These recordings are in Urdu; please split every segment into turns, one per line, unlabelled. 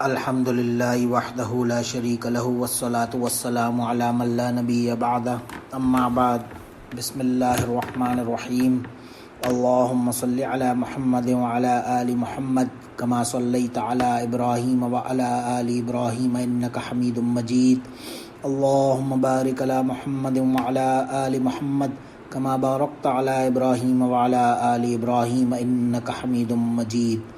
الحمد للہ وحدہ لا شریک لہ والصلاة والسلام علی من لا نبی بعدہ اما بعد بسم اللہ الرحمن الرحیم اللہم صلی علی محمد وعلی آل محمد کما صلیت علی ابراہیم وعلی آل ابراہیم انک حمید مجید اللہم بارک علی محمد وعلی آل محمد کما بارکت علی ابراہیم وعلی آل ابراہیم انک حمید مجید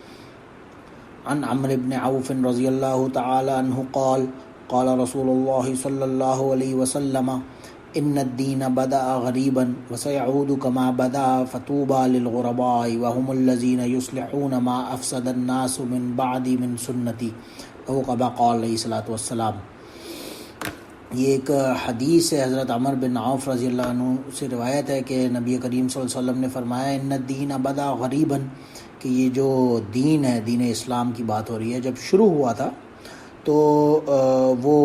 عن عمرو بن عوف رضی اللہ تعالی عنہ قال قال رسول اللہ صلی اللہ علیہ وسلم ان الدین بدأ غریبا وسيعود كما بدأ فطوبى للغرباء وهم الذين يصلحون ما افسد الناس من بعد من سنتی او كما قال علیہ الصلوۃ والسلام۔ یہ ایک حدیث ہے، حضرت عمر بن عوف رضی اللہ عنہ سے روایت ہے کہ نبی کریم صلی اللہ علیہ وسلم نے فرمایا ان الدین بدأ غریبا، کہ یہ جو دین ہے، دین اسلام کی بات ہو رہی ہے، جب شروع ہوا تھا تو وہ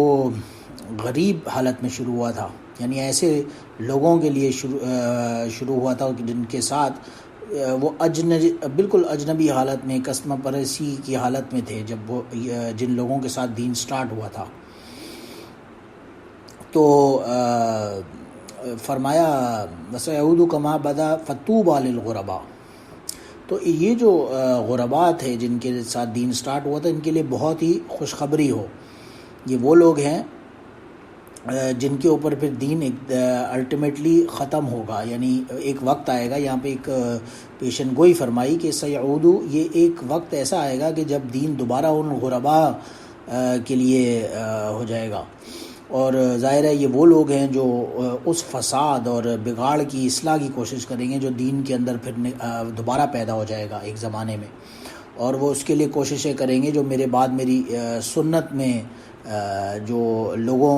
غریب حالت میں شروع ہوا تھا، یعنی ایسے لوگوں کے لیے شروع ہوا تھا جن کے ساتھ وہ بالکل اجنبی حالت میں، کسمہ پرسی کی حالت میں تھے جب وہ جن لوگوں کے ساتھ دین سٹارٹ ہوا تھا۔ تو فرمایا وَسَيَعُودُ كَمَا بَدَا فَطُوبَى لِلْغُرَبَاء، تو یہ جو غرباء تھے جن کے ساتھ دین سٹارٹ ہوا تھا، ان کے لیے بہت ہی خوشخبری ہو۔ یہ وہ لوگ ہیں جن کے اوپر پھر دین الٹیمیٹلی ختم ہوگا، یعنی ایک وقت آئے گا، یہاں پہ ایک پیشن گوئی فرمائی کہ سیعود، یہ ایک وقت ایسا آئے گا کہ جب دین دوبارہ ان غرباء کے لیے ہو جائے گا، اور ظاہر ہے یہ وہ لوگ ہیں جو اس فساد اور بگاڑ کی اصلاح کی کوشش کریں گے جو دین کے اندر پھر دوبارہ پیدا ہو جائے گا ایک زمانے میں، اور وہ اس کے لیے کوششیں کریں گے جو میرے بعد میری سنت میں جو لوگوں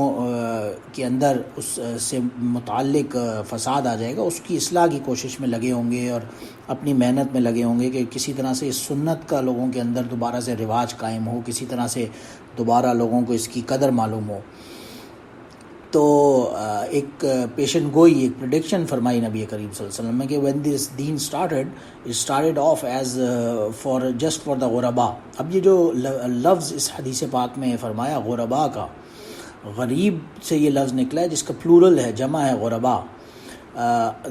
کے اندر اس سے متعلق فساد آ جائے گا، اس کی اصلاح کی کوشش میں لگے ہوں گے اور اپنی محنت میں لگے ہوں گے کہ کسی طرح سے اس سنت کا لوگوں کے اندر دوبارہ سے رواج قائم ہو، کسی طرح سے دوبارہ لوگوں کو اس کی قدر معلوم ہو۔ تو ایک پیشن گوئی، ایک پریڈکشن فرمائی نبی کریم صلی اللہ علیہ وسلم نے کہ when this deen started off as just for the غرباء۔ اب یہ جو لفظ اس حدیث پاک میں فرمایا غرباء کا، غریب سے یہ لفظ نکلا ہے جس کا پلورل ہے، جمع ہے غرباء۔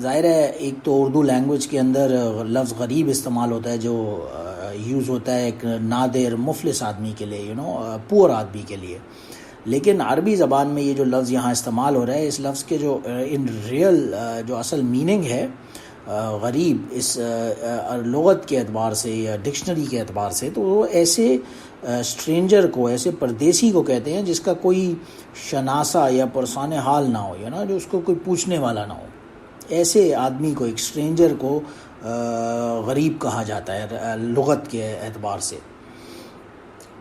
ظاہر ہے ایک تو اردو لینگویج کے اندر لفظ غریب استعمال ہوتا ہے جو یوز ہوتا ہے ایک نادر مفلس آدمی کے لیے، پور آدمی کے لیے، لیکن عربی زبان میں یہ جو لفظ یہاں استعمال ہو رہا ہے، اس لفظ کے جو ان ریئل جو اصل میننگ ہے غریب اس لغت کے اعتبار سے یا ڈکشنری کے اعتبار سے، تو وہ ایسے اسٹرینجر کو، ایسے پردیسی کو کہتے ہیں جس کا کوئی شناسہ یا پرسان حال نہ ہو، جو اس کو کوئی پوچھنے والا نہ ہو، ایسے آدمی کو، ایک اسٹرینجر کو غریب کہا جاتا ہے لغت کے اعتبار سے۔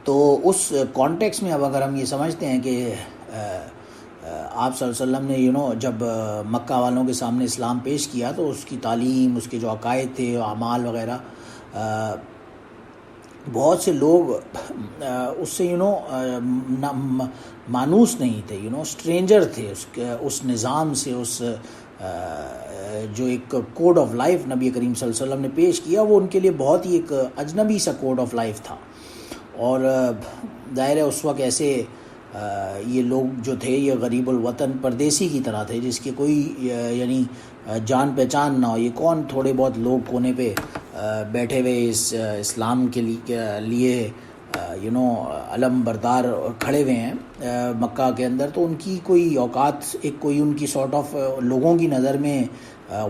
تو اس کانٹیکس میں اب اگر ہم یہ سمجھتے ہیں کہ آپ صلی اللہ علیہ وسلم نے جب مکہ والوں کے سامنے اسلام پیش کیا تو اس کی تعلیم، اس کے جو عقائد تھے، اعمال وغیرہ، بہت سے لوگ اس سے مانوس نہیں تھے، اسٹرینجر تھے اس نظام سے، اس جو ایک کوڈ آف لائف نبی کریم صلی اللہ علیہ وسلم نے پیش کیا، وہ ان کے لیے بہت ہی ایک اجنبی سا کوڈ آف لائف تھا۔ اور ظاہر ہے اس وقت ایسے یہ لوگ جو تھے یہ غریب الوطن پردیسی کی طرح تھے جس کے کوئی یعنی جان پہچان نہ ہو، یہ کون تھوڑے بہت لوگ کونے پہ بیٹھے ہوئے اس اسلام کے لیے علم بردار کھڑے ہوئے ہیں مکہ کے اندر، تو ان کی کوئی اوقات، ایک کوئی ان کی سارٹ آف لوگوں کی نظر میں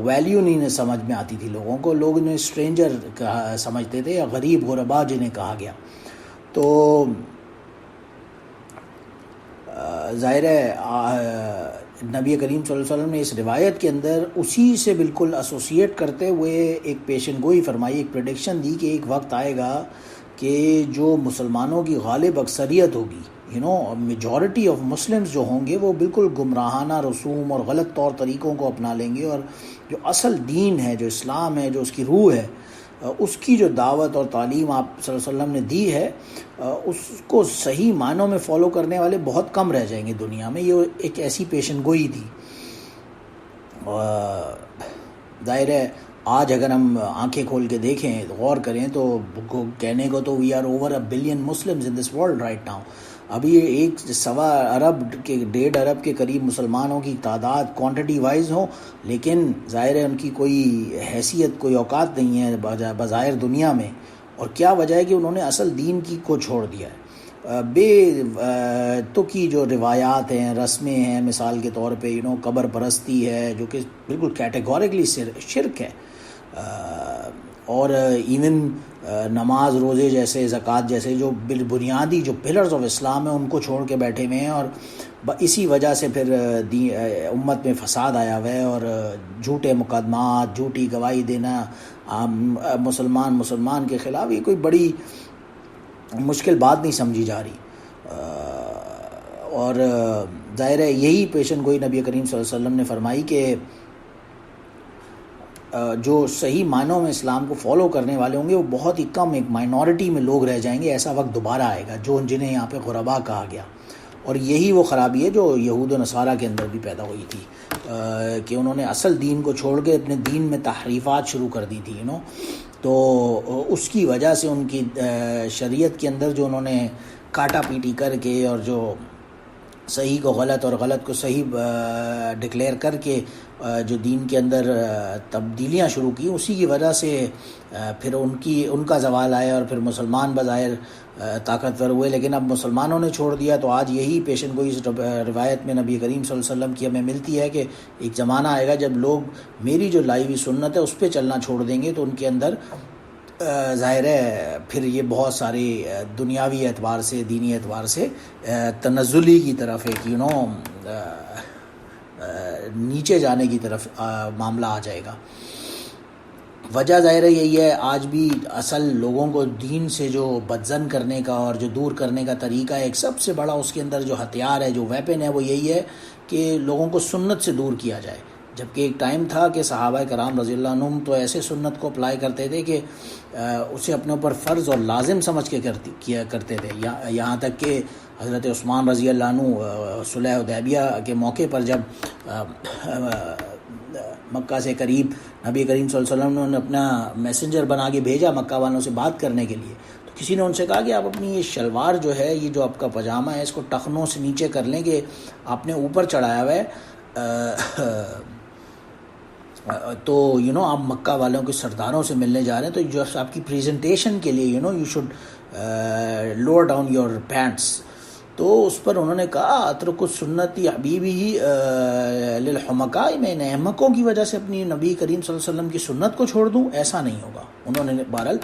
ویلیو نہیں سمجھ میں آتی تھی، لوگوں کو، لوگ انہیں اسٹرینجر سمجھتے تھے یا غریب غربا جنہیں کہا گیا۔ تو ظاہر ہے نبی کریم صلی اللہ علیہ وسلم نے اس روایت کے اندر اسی سے بالکل ایسوسیٹ کرتے ہوئے ایک پیشن گوئی فرمائی، ایک پریڈکشن دی کہ ایک وقت آئے گا کہ جو مسلمانوں کی غالب اکثریت ہوگی، میجورٹی آف مسلمز جو ہوں گے، وہ بالکل گمراہانہ رسوم اور غلط طور طریقوں کو اپنا لیں گے، اور جو اصل دین ہے، جو اسلام ہے، جو اس کی روح ہے، اس کی جو دعوت اور تعلیم آپ صلی اللہ علیہ وسلم نے دی ہے، اس کو صحیح معنوں میں فالو کرنے والے بہت کم رہ جائیں گے دنیا میں۔ یہ ایک ایسی پیشن گوئی تھی۔ ظاہر ہے آج اگر ہم آنکھیں کھول کے دیکھیں، غور کریں، تو کہنے کو تو we are over a billion Muslims in this world right now. ابھی 1.25 کے 1.5 ارب کے قریب مسلمانوں کی تعداد کوانٹٹی وائز ہو، لیکن ظاہر ہے ان کی کوئی حیثیت، کوئی اوقات نہیں ہے بظاہر دنیا میں. اور کیا وجہ ہے کہ انہوں نے اصل دین کو چھوڑ دیا ہے. بے تو کی جو روایات ہیں، رسمیں ہیں، مثال کے طور پہ قبر پرستی ہے، جو کہ بالکل کیٹیگوریکلی شرک ہے. اور ایون نماز، روزے جیسے، زکوٰۃ جیسے جو بنیادی جو پلرز آف اسلام ہیں ان کو چھوڑ کے بیٹھے ہوئے ہیں. اور اسی وجہ سے پھر امت میں فساد آیا ہوا ہے، اور جھوٹے مقدمات، جھوٹی گواہی دینا مسلمان کے خلاف، یہ کوئی بڑی مشکل بات نہیں سمجھی جا رہی. اور ظاہر ہے یہی پیشن گوئی نبی کریم صلی اللہ علیہ وسلم نے فرمائی کہ جو صحیح معنوں میں اسلام کو فالو کرنے والے ہوں گے وہ بہت ہی کم، ایک مائنورٹی میں لوگ رہ جائیں گے. ایسا وقت دوبارہ آئے گا جنہیں یہاں پہ غربا کہا گیا. اور یہی وہ خرابی ہے جو یہود و نصارہ کے اندر بھی پیدا ہوئی تھی، کہ انہوں نے اصل دین کو چھوڑ کے اپنے دین میں تحریفات شروع کر دی تھی. تو اس کی وجہ سے ان کی شریعت کے اندر جو انہوں نے کاٹا پیٹی کر کے، اور جو صحیح کو غلط اور غلط کو صحیح ڈکلیئر کر کے جو دین کے اندر تبدیلیاں شروع کی، اسی کی وجہ سے پھر ان کا زوال آیا، اور پھر مسلمان بظاہر طاقتور ہوئے. لیکن اب مسلمانوں نے چھوڑ دیا. تو آج یہی پیشن گوئی اس روایت میں نبی کریم صلی اللہ علیہ وسلم کی ہمیں ملتی ہے کہ ایک زمانہ آئے گا جب لوگ میری جو لائی ہوئی سنت ہے اس پہ چلنا چھوڑ دیں گے. تو ان کے اندر ظاہر ہے پھر یہ بہت ساری دنیاوی اعتبار سے، دینی اعتبار سے تنزلی کی طرف ایک نیچے جانے کی طرف معاملہ آ جائے گا. وجہ ظاہر یہی ہے. آج بھی اصل لوگوں کو دین سے جو بدزن کرنے کا اور جو دور کرنے کا طریقہ ہے، ایک سب سے بڑا اس کے اندر جو ہتھیار ہے، جو ویپن ہے، وہ یہی ہے کہ لوگوں کو سنت سے دور کیا جائے. جبکہ ایک ٹائم تھا کہ صحابہ کرام رضی اللہ عنہم تو ایسے سنت کو اپلائی کرتے تھے کہ اسے اپنے اوپر فرض اور لازم سمجھ کے کیا کرتے تھے. یہاں تک کہ حضرت عثمان رضی اللہ عنہ صلح حدیبیہ کے موقع پر جب مکہ سے قریب نبی کریم صلی اللہ علیہ وسلم نے اپنا میسنجر بنا کے بھیجا مکہ والوں سے بات کرنے کے لیے، تو کسی نے ان سے کہا کہ آپ اپنی یہ شلوار جو ہے، یہ جو آپ کا پاجامہ ہے، اس کو ٹخنوں سے نیچے کر لیں، کہ آپ نے اوپر چڑھایا ہوا ہے. تو آپ مکہ والوں کے سرداروں سے ملنے جا رہے ہیں، تو جو آپ کی پریزنٹیشن کے لیے you should lower down your pants. تو اس پر انہوں نے کہا اترک سنتی حبیبی للحمقاء، میں ان احمقوں کی وجہ سے اپنی نبی کریم صلی اللہ علیہ وسلم کی سنت کو چھوڑ دوں؟ ایسا نہیں ہوگا. انہوں نے بہرحال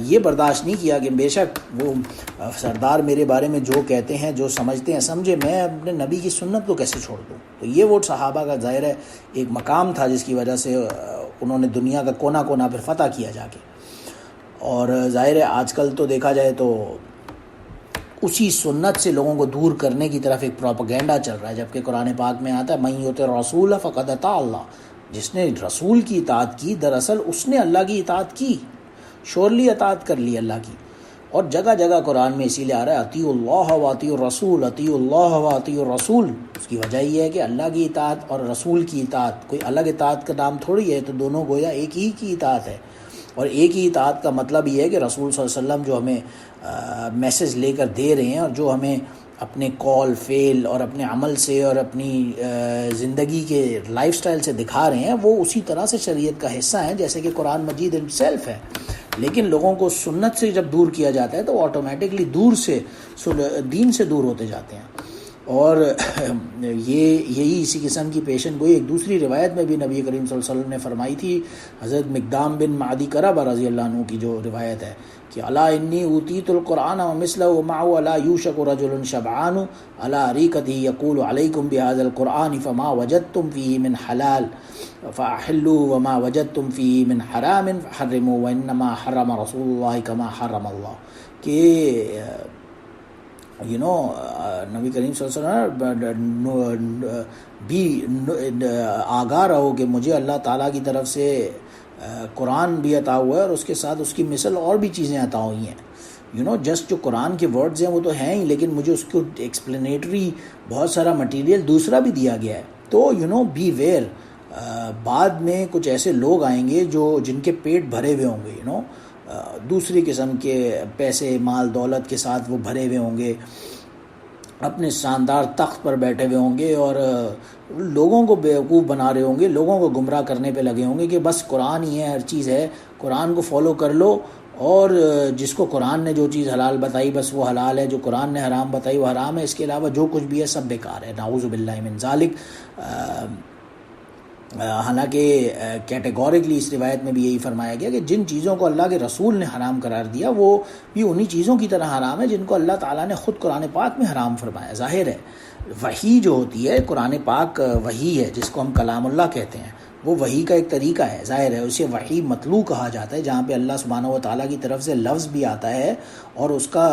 یہ برداشت نہیں کیا کہ بے شک وہ سردار میرے بارے میں جو کہتے ہیں، جو سمجھتے ہیں سمجھے، میں اپنے نبی کی سنت کو کیسے چھوڑ دوں. تو یہ وہ صحابہ کا ظاہر ہے ایک مقام تھا جس کی وجہ سے انہوں نے دنیا کا کونا کونا پھر فتح کیا جا کے. اور ظاہر ہے آج کل تو دیکھا جائے تو اسی سنت سے لوگوں کو دور کرنے کی طرف ایک پروپیگنڈا چل رہا ہے، جبکہ قرآن پاک میں آتا ہے من یطع الرسول فقد اطاع اللہ. جس نے رسول کی اطاعت کی، دراصل اس نے اللہ کی اطاعت کی، شورلی اطاعت کر لی اللہ کی. اور جگہ جگہ قرآن میں اسی لیے آ رہا ہے اطیعوا اللہ واطیعوا الرسول، اطیعوا اللہ واطیعوا الرسول. اس کی وجہ یہ ہے کہ اللہ کی اطاعت اور رسول کی اطاعت کوئی الگ اطاعت کا نام تھوڑی ہے، تو دونوں گویا ایک ہی کی اطاعت ہے. اور ایک ہی اطاعت کا مطلب یہ ہے کہ رسول صلی اللہ علیہ وسلم جو ہمیں میسج لے کر دے رہے ہیں، اور جو ہمیں اپنے قول، فعل اور اپنے عمل سے اور اپنی زندگی کے لائف سٹائل سے دکھا رہے ہیں، وہ اسی طرح سے شریعت کا حصہ ہیں جیسے کہ قرآن مجید سیلف ہے. لیکن لوگوں کو سنت سے جب دور کیا جاتا ہے تو وہ آٹومیٹکلی دین سے دور ہوتے جاتے ہیں. اور یہی اسی قسم کی پیشن گوئی ایک دوسری روایت میں بھی نبی کریم صلی اللہ علیہ وسلم نے فرمائی تھی. حضرت مقدام بن معدی کرب رضی اللہ عنہ کی جو روایت ہے کہ الا انی اوتیت القرآن ومثلہ معه الا یوشک رجل شبعان على ریقته یقول علیکم بهذا القرآن فما وجدتم فیہ من حلال فاحلوا وما وجدتم فیہ من حرام فحرموا وانما حرم رسول اللہ کما حرم اللہ. کہ نبی کریم صلی اللہ علیہ وسلم بھی آگاہ رہو کہ مجھے اللہ تعالیٰ کی طرف سے قرآن بھی عطا ہوا ہے، اور اس کے ساتھ اس کی مثل اور بھی چیزیں عطا ہوئی ہیں. جسٹ جو قرآن کے ورڈز ہیں وہ تو ہیں ہی، لیکن مجھے اس کو ایکسپلینیٹری بہت سارا مٹیریل دوسرا بھی دیا گیا ہے. تو بی ویئر. بعد میں کچھ ایسے لوگ آئیں گے جن کے پیٹ بھرے ہوئے ہوں گے، دوسری قسم کے پیسے مال دولت کے ساتھ وہ بھرے ہوئے ہوں گے، اپنے شاندار تخت پر بیٹھے ہوئے ہوں گے اور لوگوں کو بیوقوف بنا رہے ہوں گے، لوگوں کو گمراہ کرنے پہ لگے ہوں گے کہ بس قرآن ہی ہے، ہر چیز ہے، قرآن کو فالو کر لو، اور جس کو قرآن نے جو چیز حلال بتائی بس وہ حلال ہے، جو قرآن نے حرام بتائی وہ حرام ہے، اس کے علاوہ جو کچھ بھی ہے سب بیکار ہے، نعوذ باللہ من ذالک۔ حالانکہ کیٹیگورکلی اس روایت میں بھی یہی فرمایا گیا کہ جن چیزوں کو اللہ کے رسول نے حرام قرار دیا وہ بھی انہی چیزوں کی طرح حرام ہے جن کو اللہ تعالیٰ نے خود قرآن پاک میں حرام فرمایا۔ ظاہر ہے وحی جو ہوتی ہے، قرآن پاک وحی ہے جس کو ہم کلام اللہ کہتے ہیں، وہ وحی کا ایک طریقہ ہے، ظاہر ہے اسے وحی مطلوع کہا جاتا ہے، جہاں پہ اللہ سبحانہ و تعالیٰ کی طرف سے لفظ بھی آتا ہے اور اس کا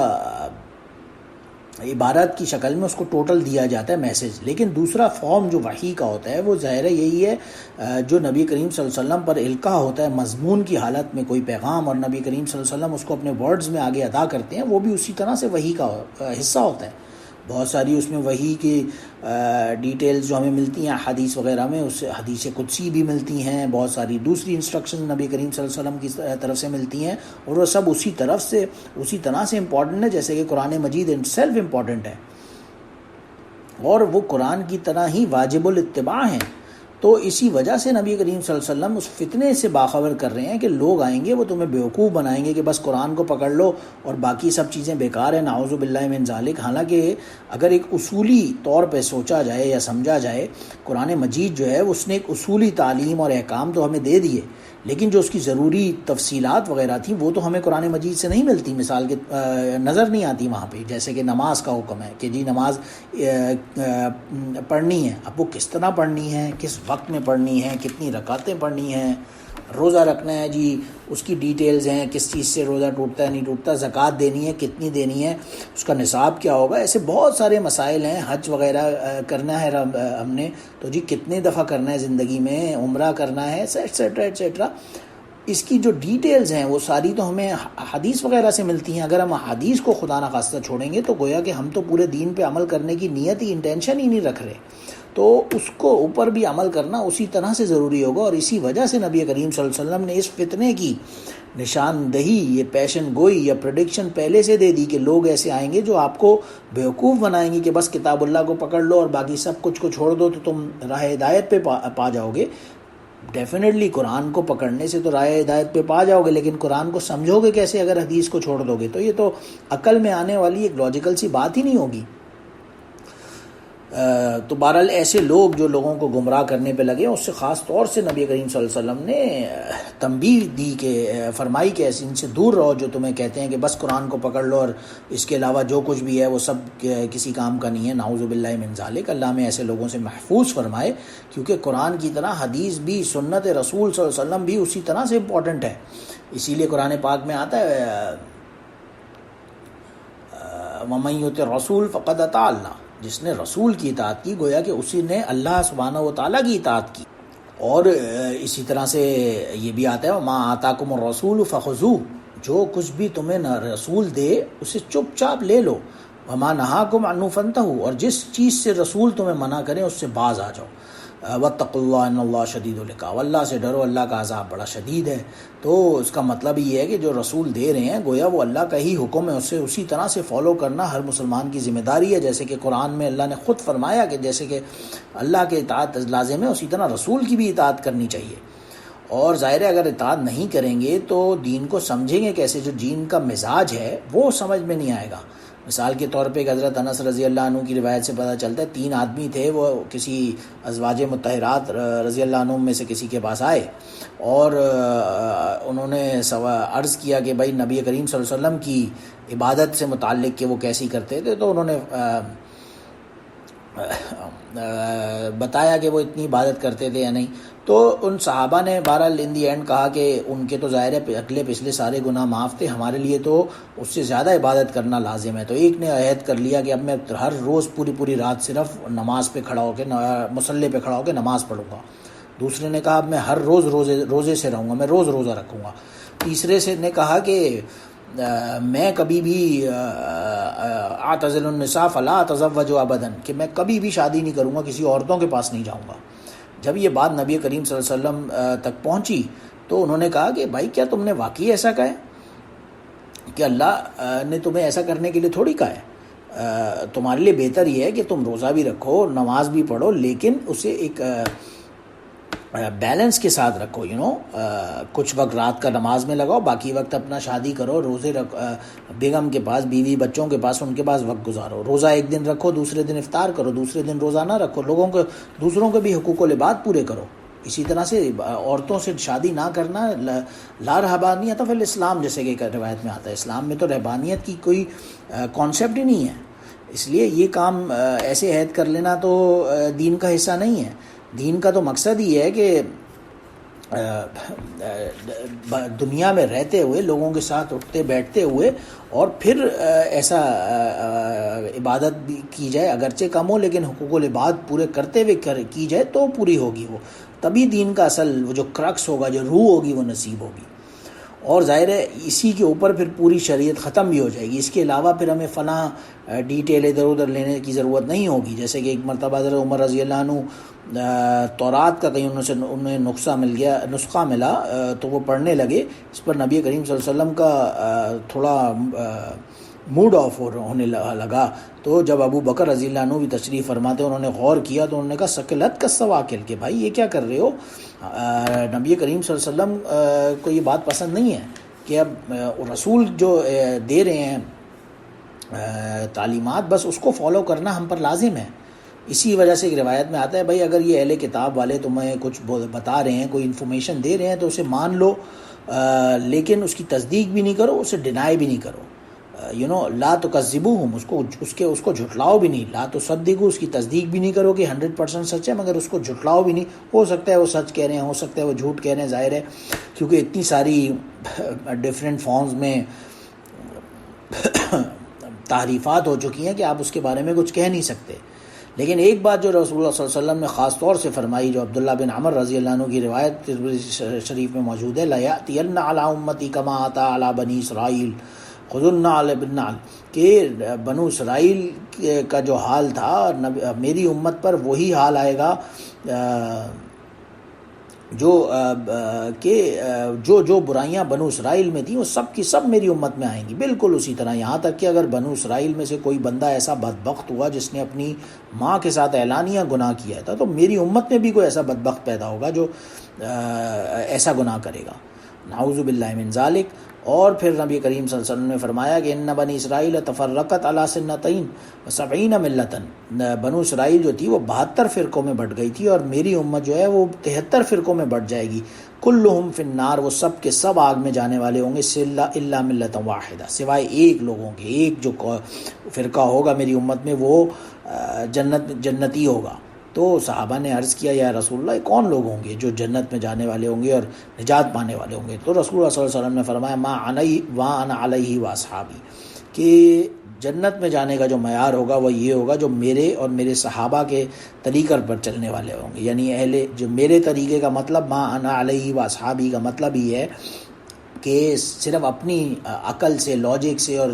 عبارت کی شکل میں اس کو ٹوٹل دیا جاتا ہے میسج۔ لیکن دوسرا فارم جو وحی کا ہوتا ہے وہ ظاہر ہے یہی ہے جو نبی کریم صلی اللہ علیہ وسلم پر القاء ہوتا ہے مضمون کی حالت میں کوئی پیغام، اور نبی کریم صلی اللہ علیہ وسلم اس کو اپنے ورڈز میں آگے ادا کرتے ہیں، وہ بھی اسی طرح سے وحی کا حصہ ہوتا ہے۔ بہت ساری اس میں وحی کی ڈیٹیلز جو ہمیں ملتی ہیں حدیث وغیرہ میں، اس سے حدیث قدسی بھی ملتی ہیں، بہت ساری دوسری انسٹرکشن نبی کریم صلی اللہ علیہ وسلم کی طرف سے ملتی ہیں، اور وہ سب اسی طرح سے امپورٹنٹ ہے جیسے کہ قرآن مجید ان سیلف امپورٹنٹ ہے، اور وہ قرآن کی طرح ہی واجب الاتباع ہیں۔ تو اسی وجہ سے نبی کریم صلی اللہ علیہ وسلم اس فتنے سے باخبر کر رہے ہیں کہ لوگ آئیں گے وہ تمہیں بیوقوف بنائیں گے کہ بس قرآن کو پکڑ لو اور باقی سب چیزیں بیکار ہیں، نعوذ باللہ من ذالک۔ حالانکہ اگر ایک اصولی طور پہ سوچا جائے یا سمجھا جائے، قرآن مجید جو ہے اس نے ایک اصولی تعلیم اور احکام تو ہمیں دے دیے، لیکن جو اس کی ضروری تفصیلات وغیرہ تھیں وہ تو ہمیں قرآن مجید سے نہیں ملتی، مثال کے نظر نہیں آتی وہاں پہ، جیسے کہ نماز کا حکم ہے کہ جی نماز پڑھنی ہے، اب وہ کس طرح پڑھنی ہے، کس وقت میں پڑھنی ہے، کتنی رکعتیں پڑھنی ہیں، روزہ رکھنا ہے جی اس کی ڈیٹیلز ہیں، کس چیز سے روزہ ٹوٹتا ہے نہیں ٹوٹتا، زکوٰۃ دینی ہے کتنی دینی ہے، اس کا نصاب کیا ہوگا، ایسے بہت سارے مسائل ہیں، حج وغیرہ کرنا ہے ہم نے تو جی کتنے دفعہ کرنا ہے زندگی میں، عمرہ کرنا ہے، ایٹسیٹرا ایٹسیٹرا، اس کی جو ڈیٹیلز ہیں وہ ساری تو ہمیں حدیث وغیرہ سے ملتی ہیں۔ اگر ہم حدیث کو خدا نخواستہ چھوڑیں گے تو گویا کہ ہم تو پورے دین پہ عمل کرنے کی نیت ہی انٹینشن ہی نہیں رکھ رہے، تو اس کو اوپر بھی عمل کرنا اسی طرح سے ضروری ہوگا، اور اسی وجہ سے نبی کریم صلی اللہ علیہ وسلم نے اس فتنے کی نشاندہی، یہ پیشن گوئی یا پریڈکشن پہلے سے دے دی کہ لوگ ایسے آئیں گے جو آپ کو بیوقوف بنائیں گے کہ بس کتاب اللہ کو پکڑ لو اور باقی سب کچھ کو چھوڑ دو تو تم راہ ہدایت پہ پا جاؤ گے۔ ڈیفینیٹلی قرآن کو پکڑنے سے تو راہ ہدایت پہ پا جاؤ گے، لیکن قرآن کو سمجھو گے کیسے اگر حدیث کو چھوڑ دو گے؟ تو یہ تو عقل میں آنے والی ایک لاجیکل سی بات ہی نہیں ہوگی۔ تو بہرحال ایسے لوگ جو لوگوں کو گمراہ کرنے پہ لگے، اس سے خاص طور سے نبی کریم صلی اللہ علیہ وسلم نے تنبیہ دی کہ فرمائی کہ ایسے ان سے دور رہو جو تمہیں کہتے ہیں کہ بس قرآن کو پکڑ لو اور اس کے علاوہ جو کچھ بھی ہے وہ سب کسی کام کا نہیں ہے، نعوذ باللہ من ذالک۔ اللہ میں ایسے لوگوں سے محفوظ فرمائے، کیونکہ قرآن کی طرح حدیث بھی، سنت رسول صلی اللہ علیہ وسلم بھی اسی طرح سے امپورٹنٹ ہے۔ اسی لیے قرآن پاک میں آتا ہے وَمَن یُطِعِ الرَّسُولَ فَقَدْ أَطَاعَ اللَّهَ، جس نے رسول کی اطاعت کی گویا کہ اسی نے اللہ سبحانہ و تعالیٰ کی اطاعت کی۔ اور اسی طرح سے یہ بھی آتا ہے وَمَا آتَاكُمُ الرَّسُولُ فَخُذُوهُ، جو کچھ بھی تمہیں رسول دے اسے چپ چاپ لے لو، وَمَا نَهَاكُمْ عَنْهُ فَانْتَهُوا، اور جس چیز سے رسول تمہیں منع کرے اس سے باز آ جاؤ۔ وَاتَّقُوا اللَّهَ إِنَّ اللَّهَ شَدِيدُ الْعِقَابِ، اللہ سے ڈرو، اللہ کا عذاب بڑا شدید ہے۔ تو اس کا مطلب یہ ہے کہ جو رسول دے رہے ہیں گویا وہ اللہ کا ہی حکم ہے، اسے اسی طرح سے فالو کرنا ہر مسلمان کی ذمہ داری ہے، جیسے کہ قرآن میں اللہ نے خود فرمایا کہ جیسے کہ اللہ کے اطاعت لازم ہے اسی طرح رسول کی بھی اطاعت کرنی چاہیے۔ اور ظاہر ہے اگر اطاعت نہیں کریں گے تو دین کو سمجھیں گے کیسے؟ جو دین کا مزاج ہے وہ سمجھ میں نہیں آئے گا۔ مثال کے طور پہ حضرت انس رضی اللہ عنہ کی روایت سے پتہ چلتا ہے 3 آدمی تھے، وہ کسی ازواج مطہرات رضی اللہ عنہ میں سے کسی کے پاس آئے اور انہوں نے عرض کیا کہ بھائی نبی کریم صلی اللہ علیہ وسلم کی عبادت سے متعلق کہ وہ کیسی کرتے تھے، تو انہوں نے بتایا کہ وہ اتنی عبادت کرتے تھے یا نہیں۔ تو ان صحابہ نے بہرحال ان دی اینڈ کہا کہ ان کے تو ظاہر ہے اگلے پچھلے سارے گناہ معاف تھے، ہمارے لیے تو اس سے زیادہ عبادت کرنا لازم ہے۔ تو ایک نے عہد کر لیا کہ اب میں ہر روز پوری رات صرف نماز پہ کھڑا ہو کے، مصلی پہ کھڑا ہو کے نماز پڑھوں گا۔ دوسرے نے کہا اب میں ہر روز روزے سے رہوں گا، میں روز روزہ رکھوں گا۔ تیسرے سے نے کہا کہ میں کبھی بھی اعتزل النساء فلا اتزوج ابدا، کہ میں کبھی بھی شادی نہیں کروں گا، کسی عورتوں کے پاس نہیں جاؤں گا۔ جب یہ بات نبی کریم صلی اللہ علیہ وسلم تک پہنچی تو انہوں نے کہا کہ بھائی کیا تم نے واقعی ایسا کہا ہے کہ اللہ نے تمہیں ایسا کرنے کے لیے تھوڑی کہا ہے، تمہارے لیے بہتر یہ ہے کہ تم روزہ بھی رکھو، نماز بھی پڑھو، لیکن اسے ایک بیلنس کے ساتھ رکھو، کچھ وقت رات کا نماز میں لگاؤ، باقی وقت اپنا شادی کرو، روزے بیگم کے پاس، بیوی بچوں کے پاس، ان کے پاس وقت گزارو، روزہ ایک دن رکھو، دوسرے دن افطار کرو، دوسرے دن روزہ نہ رکھو، دوسروں کے بھی حقوق و لباد پورے کرو۔ اسی طرح سے عورتوں سے شادی نہ کرنا لا رہبانیت فی الاسلام، جیسے کہ ایک روایت میں آتا ہے، اسلام میں تو رہبانیت کی کوئی کانسیپٹ ہی نہیں ہے، اس لیے یہ کام ایسے عہد کر لینا تو دین کا حصہ نہیں ہے۔ دین کا تو مقصد ہی ہے کہ دنیا میں رہتے ہوئے لوگوں کے ساتھ اٹھتے بیٹھتے ہوئے اور پھر ایسا عبادت بھی کی جائے، اگرچہ کم ہو لیکن حقوق و لباد پورے کرتے ہوئے کی جائے تو پوری ہوگی وہ، تبھی دین کا اصل وہ جو کرکس ہوگا، جو روح ہوگی، وہ نصیب ہوگی۔ اور ظاہر ہے اسی کے اوپر پھر پوری شریعت ختم بھی ہو جائے گی، اس کے علاوہ پھر ہمیں فلاں ڈیٹیل ادھر ادھر لینے کی ضرورت نہیں ہوگی۔ جیسے کہ ایک مرتبہ حضرت عمر رضی اللہ عنہ تورات کا کہیں انہیں نسخہ ملا تو وہ پڑھنے لگے، اس پر نبی کریم صلی اللہ علیہ وسلم کا تھوڑا موڈ آف ہونے لگا، تو جب ابو بکر رضی اللہ عنہ بھی تشریف فرماتے انہوں نے غور کیا تو انہوں نے کہا سکلت کا سواکل، کہ بھائی یہ کیا کر رہے ہو، نبی کریم صلی اللہ علیہ وسلم کو یہ بات پسند نہیں ہے کہ اب رسول جو دے رہے ہیں تعلیمات، بس اس کو فالو کرنا ہم پر لازم ہے۔ اسی وجہ سے ایک روایت میں آتا ہے بھائی اگر یہ اہل کتاب والے تمہیں کچھ بتا رہے ہیں، کوئی انفارمیشن دے رہے ہیں تو اسے مان لو، لیکن اس کی تصدیق بھی نہیں کرو، اسے ڈینائی بھی نہیں کرو، لا تکذبوہم، اس کو جھٹلاؤ بھی نہیں، لا تصدقوا، اس کی تصدیق بھی نہیں کرو کہ 100% سچ ہے، مگر اس کو جھٹلاؤ بھی نہیں، ہو سکتا ہے وہ سچ کہہ رہے ہیں، ہو سکتا ہے وہ جھوٹ کہہ رہے ہیں، ظاہر ہے کیونکہ اتنی ساری ڈیفرنٹ فارمز میں تعریفات ہو چکی ہیں کہ آپ اس کے بارے میں کچھ کہہ نہیں سکتے۔ لیکن ایک بات جو رسول اللہ صلی اللہ علیہ وسلم نے خاص طور سے فرمائی، جو عبداللہ بن عمر رضی اللہ عنہ کی روایت شریف میں موجود ہے، لَيَأْتِيَنَّ عَلَىٰ أُمَّتِي كَمَا أَتَىٰ عَلَىٰ بَنِي إِسْرَائِيلَ خُذُوا النَّعْلَ بِالنَّعْلِ، کہ بنو اسرائیل کا جو حال تھا میری امت پر وہی حال آئے گا جو برائیاں بنو اسرائیل میں تھیں وہ سب کی سب میری امت میں آئیں گی، بالکل اسی طرح، یہاں تک کہ اگر بنو اسرائیل میں سے کوئی بندہ ایسا بدبخت ہوا جس نے اپنی ماں کے ساتھ اعلانیہ گناہ کیا تھا تو میری امت میں بھی کوئی ایسا بدبخت پیدا ہوگا جو ایسا گناہ کرے گا، نعوذ باللہ من ذالک۔ اور پھر نبی کریم صلی اللہ علیہ وسلم نے فرمایا کہ ان بنی اسرائیل تفرقت علی سنتین و70 ملتن، بنو اسرائیل جو تھی وہ 72 فرقوں میں بٹ گئی تھی، اور میری امت جو ہے وہ 73 فرقوں میں بٹ جائے گی، کلہم فی النار، وہ سب کے سب آگ میں جانے والے ہوں گے، الا ملۃ واحدہ، سوائے ایک لوگوں کے، ایک جو فرقہ ہوگا میری امت میں وہ جنتی ہوگا۔ تو صحابہ نے عرض کیا یا رسول اللہ کون لوگ ہوں گے جو جنت میں جانے والے ہوں گے اور نجات پانے والے ہوں گے؟ تو رسول اللہ صلی اللہ علیہ وسلم نے فرمایا ما انا علیہ واصحابی، کہ جنت میں جانے کا جو معیار ہوگا وہ یہ ہوگا جو میرے اور میرے صحابہ کے طریقے پر چلنے والے ہوں گے، یعنی جو میرے طریقے کا مطلب ما انا علیہ واصحابی کا مطلب یہ ہے کہ صرف اپنی عقل سے، لاجک سے اور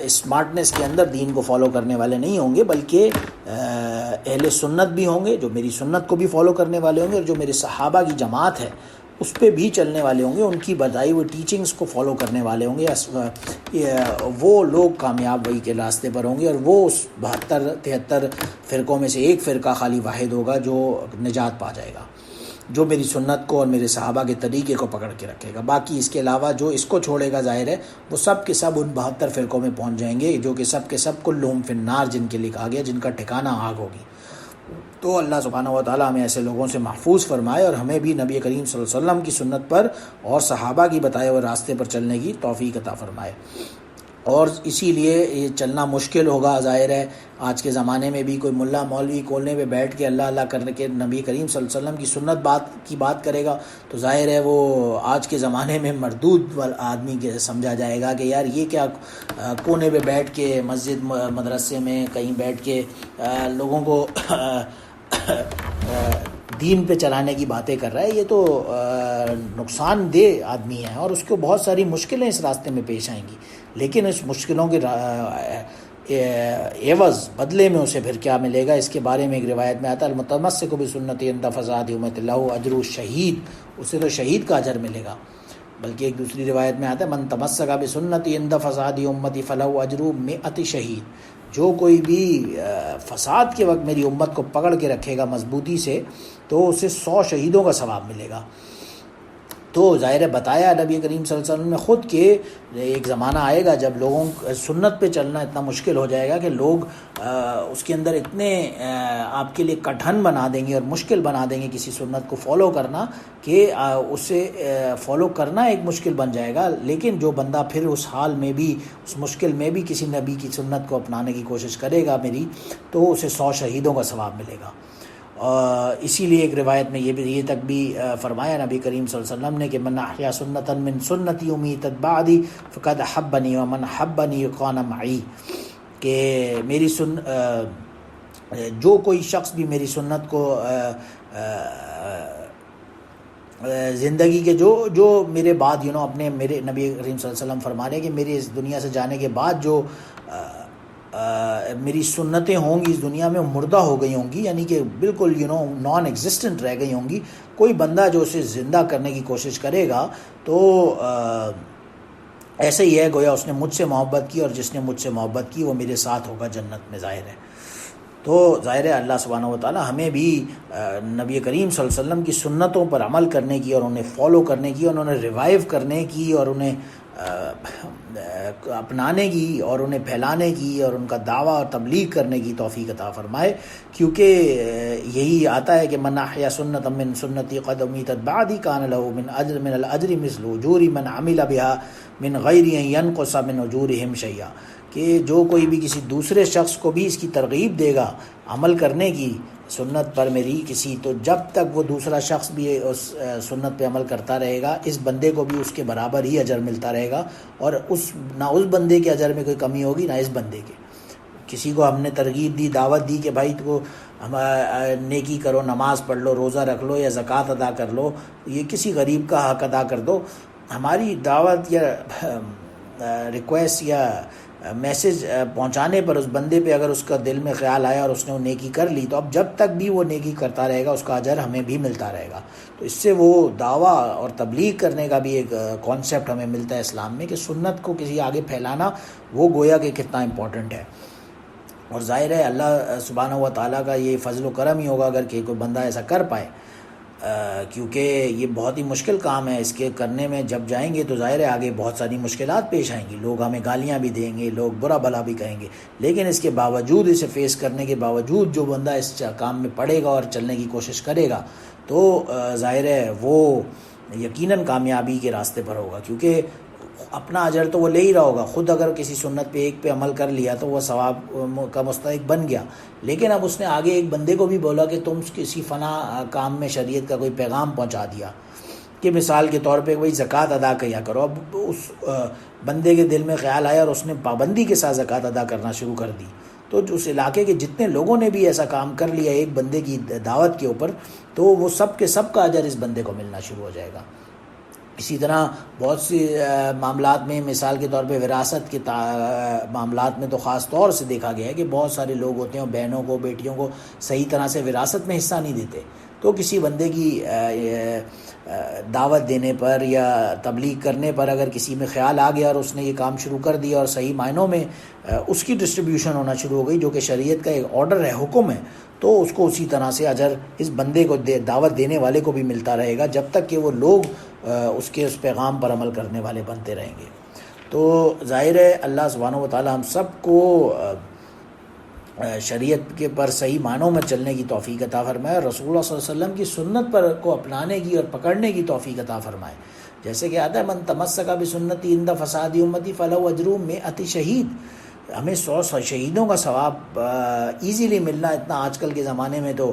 اسمارٹنس کے اندر دین کو فالو کرنے والے نہیں ہوں گے، بلکہ اہل سنت بھی ہوں گے جو میری سنت کو بھی فالو کرنے والے ہوں گے، اور جو میرے صحابہ کی جماعت ہے اس پہ بھی چلنے والے ہوں گے، ان کی بتائی ہوئی ٹیچنگز کو فالو کرنے والے ہوں گے، وہ لوگ کامیاب وہی کے راستے پر ہوں گے، اور وہ اس 72-73 فرقوں میں سے ایک فرقہ خالی واحد ہوگا جو نجات پا جائے گا، جو میری سنت کو اور میرے صحابہ کے طریقے کو پکڑ کے رکھے گا۔ باقی اس کے علاوہ جو اس کو چھوڑے گا ظاہر ہے وہ سب کے سب ان 72 فرقوں میں پہنچ جائیں گے، جو کہ سب کے سب کلہم فی النار، جن کے لکھا گیا جن کا ٹھکانہ آگ ہوگی۔ تو اللہ سبحانہ و تعالیٰ ہمیں ایسے لوگوں سے محفوظ فرمائے اور ہمیں بھی نبی کریم صلی اللہ علیہ وسلم کی سنت پر اور صحابہ کی بتائے ہوئے راستے پر چلنے کی توفیق عطا فرمائے۔ اور اسی لیے یہ چلنا مشکل ہوگا، ظاہر ہے آج کے زمانے میں بھی کوئی ملا مولوی کولنے پہ بیٹھ کے اللہ اللہ کرنے کے نبی کریم صلی اللہ علیہ وسلم کی سنت کی بات کرے گا تو ظاہر ہے وہ آج کے زمانے میں مردود آدمی کے سمجھا جائے گا کہ یار یہ کیا کونے پہ بیٹھ کے مسجد مدرسے میں کہیں بیٹھ کے لوگوں کو دین پہ چلانے کی باتیں کر رہا ہے، یہ تو نقصان دہ آدمی ہے اور اس کو بہت ساری مشکلیں اس راستے میں پیش آئیں گی، لیکن اس مشکلوں کے عوض بدلے میں اسے پھر کیا ملے گا، اس کے بارے میں ایک روایت میں آتا ہے المتمسک بسنتی عند فساد امت اللہ اجر الشہید، اسے تو شہید کا اجر ملے گا۔ بلکہ ایک دوسری روایت میں آتا ہے من تمسک بسنتی عند فساد امتی فلہ اجر 100 شہید، جو کوئی بھی فساد کے وقت میری امت کو پکڑ کے رکھے گا مضبوطی سے تو اسے 100 شہیدوں کا ثواب ملے گا۔ تو ظاہر بتایا نبی کریم صلی اللہ علیہ وسلم نے خود کہ ایک زمانہ آئے گا جب لوگوں سنت پہ چلنا اتنا مشکل ہو جائے گا کہ لوگ اس کے اندر اتنے آپ کے لیے کٹھن بنا دیں گے اور مشکل بنا دیں گے کسی سنت کو فالو کرنا کہ اسے فالو کرنا ایک مشکل بن جائے گا۔ لیکن جو بندہ پھر اس حال میں بھی اس مشکل میں بھی کسی نبی کی سنت کو اپنانے کی کوشش کرے گا میری، تو اسے 100 شہیدوں کا ثواب ملے گا۔ اسی لیے ایک روایت میں یہ تک بھی فرمایا نبی کریم صلی اللہ علیہ وسلم نے کہ من احیا سنتا من سنتی امیتت بعدی فقد احبنی ومن احبنی کان معی، کہ میری جو کوئی شخص بھی میری سنت کو زندگی کے جو میرے بعد اپنے میرے نبی کریم صلی اللہ علیہ وسلم فرمانے کہ میری اس دنیا سے جانے کے بعد جو میری سنتیں ہوں گی اس دنیا میں مردہ ہو گئی ہوں گی، یعنی کہ بالکل نان ایگزسٹنٹ رہ گئی ہوں گی، کوئی بندہ جو اسے زندہ کرنے کی کوشش کرے گا تو ایسے ہی ہے گویا اس نے مجھ سے محبت کی، اور جس نے مجھ سے محبت کی وہ میرے ساتھ ہوگا جنت میں، ظاہر ہے۔ تو ظاہر ہے اللہ سبحانہ و تعالی ہمیں بھی نبی کریم صلی اللہ علیہ وسلم کی سنتوں پر عمل کرنے کی اور انہیں فالو کرنے کی اور انہیں ریوائیو کرنے کی اور انہیں اپنانے کی اور انہیں پھیلانے کی اور ان کا دعویٰ اور تبلیغ کرنے کی توفیق عطا فرمائے، کیونکہ یہی آتا ہے کہ من احیا سنتا من سنتی قد امیتت بعدی کان لہ من الاجر مثل اجور من عمل بها من غیر ان ینقص من اجورہم شیئا، کہ جو کوئی بھی کسی دوسرے شخص کو بھی اس کی ترغیب دے گا عمل کرنے کی سنت پر میری کسی، تو جب تک وہ دوسرا شخص بھی اس سنت پہ عمل کرتا رہے گا اس بندے کو بھی اس کے برابر ہی اجر ملتا رہے گا، اور نہ اس بندے کے اجر میں کوئی کمی ہوگی نہ اس بندے کے۔ کسی کو ہم نے ترغیب دی، دعوت دی کہ بھائی تو نیکی کرو، نماز پڑھ لو، روزہ رکھ لو یا زکوٰۃ ادا کر لو، یہ کسی غریب کا حق ادا کر دو، ہماری دعوت یا ریکویسٹ یا میسج پہنچانے پر اس بندے پہ اگر اس کا دل میں خیال آیا اور اس نے وہ نیکی کر لی، تو اب جب تک بھی وہ نیکی کرتا رہے گا اس کا اجر ہمیں بھی ملتا رہے گا۔ تو اس سے وہ دعویٰ اور تبلیغ کرنے کا بھی ایک کانسیپٹ ہمیں ملتا ہے اسلام میں کہ سنت کو کسی آگے پھیلانا وہ گویا کہ کتنا امپورٹنٹ ہے۔ اور ظاہر ہے اللہ سبحانہ و تعالیٰ کا یہ فضل و کرم ہی ہوگا اگر کہ کوئی بندہ ایسا کر پائے، کیونکہ یہ بہت ہی مشکل کام ہے، اس کے کرنے میں جب جائیں گے تو ظاہر ہے آگے بہت ساری مشکلات پیش آئیں گی، لوگ ہمیں گالیاں بھی دیں گے، لوگ برا بھلا بھی کہیں گے، لیکن اس کے باوجود اسے فیس کرنے کے باوجود جو بندہ اس کام میں پڑے گا اور چلنے کی کوشش کرے گا تو ظاہر ہے وہ یقیناً کامیابی کے راستے پر ہوگا، کیونکہ اپنا اجر تو وہ لے ہی رہا ہوگا، خود اگر کسی سنت پہ ایک پہ عمل کر لیا تو وہ ثواب کا مستحق بن گیا، لیکن اب اس نے آگے ایک بندے کو بھی بولا کہ تم کسی فنا کام میں شریعت کا کوئی پیغام پہنچا دیا، کہ مثال کے طور پہ وہی زکوٰۃ ادا کیا کرو، اب اس بندے کے دل میں خیال آیا اور اس نے پابندی کے ساتھ زکوٰۃ ادا کرنا شروع کر دی، تو اس علاقے کے جتنے لوگوں نے بھی ایسا کام کر لیا ایک بندے کی دعوت کے اوپر، تو وہ سب کے سب کا اجر اس بندے کو ملنا شروع ہو جائے گا۔ اسی طرح بہت سی معاملات میں، مثال کے طور پہ وراثت کے معاملات میں تو خاص طور سے دیکھا گیا ہے کہ بہت سارے لوگ ہوتے ہیں بہنوں کو، بیٹیوں کو صحیح طرح سے وراثت میں حصہ نہیں دیتے، تو کسی بندے کی دعوت دینے پر یا تبلیغ کرنے پر اگر کسی میں خیال آ گیا اور اس نے یہ کام شروع کر دیا اور صحیح معنوں میں اس کی ڈسٹریبیوشن ہونا شروع ہو گئی جو کہ شریعت کا ایک آرڈر ہے، حکم ہے، تو اس کو اسی طرح سے اجر اس بندے کو دعوت دینے والے کو بھی ملتا رہے گا جب تک کہ وہ لوگ اس پیغام پر عمل کرنے والے بنتے رہیں گے۔ تو ظاہر ہے اللہ سبحانہ و تعالی ہم سب کو شریعت کے پر صحیح معنوں میں چلنے کی توفیق عطا فرمائے اور رسول اللہ صلی اللہ علیہ وسلم کی سنت پر کو اپنانے کی اور پکڑنے کی توفیق عطا فرمائے۔ جیسے کہ آتا ہے من تمسک بسنتی عند فساد امتی فلہ اجر 100 شہید، ہمیں 100 شہیدوں کا ثواب ایزیلی ملنا اتنا آج کل کے زمانے میں تو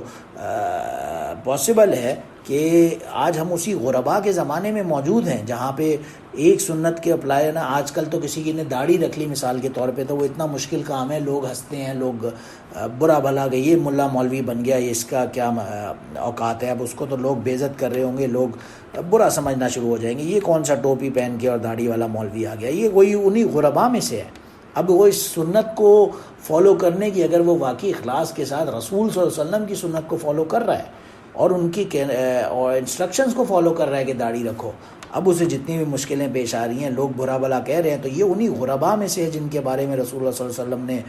پاسبل ہے کہ آج ہم اسی غربا کے زمانے میں موجود ہیں جہاں پہ ایک سنت کے اپلائی نا، آج کل تو کسی کی نے داڑھی رکھ لی مثال کے طور پہ تو وہ اتنا مشکل کام ہے، لوگ ہنستے ہیں، لوگ برا بھلا کہ یہ ملا مولوی بن گیا، یہ اس کا کیا اوقات ہے، اب اس کو تو لوگ بے عزت کر رہے ہوں گے، لوگ برا سمجھنا شروع ہو جائیں گے، یہ کون سا ٹوپی پہن کے اور داڑھی والا مولوی آ گیا، یہ وہی انہی غربا میں سے ہے۔ اب وہ اس سنت کو فالو کرنے کی، اگر وہ واقعی اخلاص کے ساتھ رسول صلی اللہ علیہ وسلم کی سنت کو فالو کر رہا ہے اور ان کی انسٹرکشنز کو فالو کر رہا ہے کہ داڑھی رکھو، اب اسے جتنی بھی مشکلیں پیش آ رہی ہیں، لوگ برا بلا کہہ رہے ہیں، تو یہ انہی غربا میں سے ہے جن کے بارے میں رسول اللہ صلی اللہ علیہ وسلم نے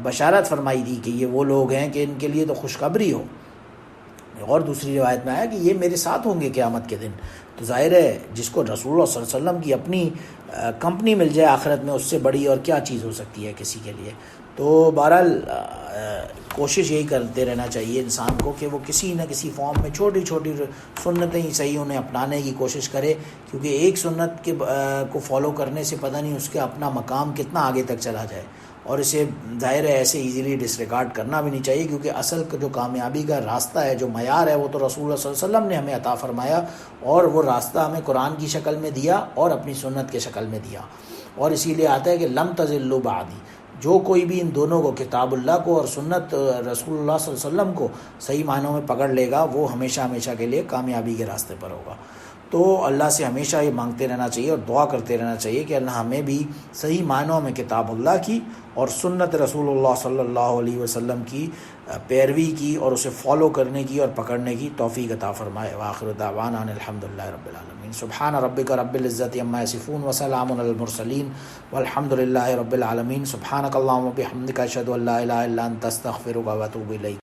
بشارت فرمائی تھی کہ یہ وہ لوگ ہیں کہ ان کے لیے تو خوشخبری ہو۔ اور دوسری روایت میں آیا کہ یہ میرے ساتھ ہوں گے قیامت کے دن۔ تو ظاہر ہے جس کو رسول اللہ صلی اللہ علیہ وسلم کی اپنی کمپنی مل جائے آخرت میں، اس سے بڑی اور کیا چیز ہو سکتی ہے کسی کے لیے۔ تو بہرحال کوشش یہی کرتے رہنا چاہیے انسان کو کہ وہ کسی نہ کسی فارم میں چھوٹی چھوٹی سنتیں ہی صحیح انہیں اپنانے کی کوشش کرے، کیونکہ ایک سنت کو فالو کرنے سے پتہ نہیں اس کا اپنا مقام کتنا آگے تک چلا جائے، اور اسے ظاہر ہے ایسے ایزیلی ڈسریگارڈ کرنا بھی نہیں چاہیے، کیونکہ اصل جو کامیابی کا راستہ ہے، جو معیار ہے، وہ تو رسول اللہ صلی اللہ علیہ وسلم نے ہمیں عطا فرمایا، اور وہ راستہ ہمیں قرآن کی شکل میں دیا اور اپنی سنت کے شکل میں دیا۔ اور اسی لیے آتا ہے کہ لم تضلوا بعدی، جو کوئی بھی ان دونوں کو، کتاب اللہ کو اور سنت رسول اللہ صلی اللہ علیہ وسلم کو صحیح معنوں میں پکڑ لے گا، وہ ہمیشہ ہمیشہ کے لیے کامیابی کے راستے پر ہوگا۔ تو اللہ سے ہمیشہ یہ مانگتے رہنا چاہیے اور دعا کرتے رہنا چاہیے کہ اللہ ہمیں بھی صحیح معنوں میں کتاب اللہ کی اور سنت رسول اللہ صلی اللہ علیہ وسلم کی پیروی کی اور اسے فالو کرنے کی اور پکڑنے کی توفیق عطا فرمائے۔ وآخر دعوانا ان الحمدللہ رب العالمین۔ سبحان ربک رب العزۃ عما یصفون وسلام علی المرسلین والحمد للہ رب العالمین۔ سبحانک اللہم وبحمدک اشہد ان لا الہ الا انت استغفرک واتوب الیک۔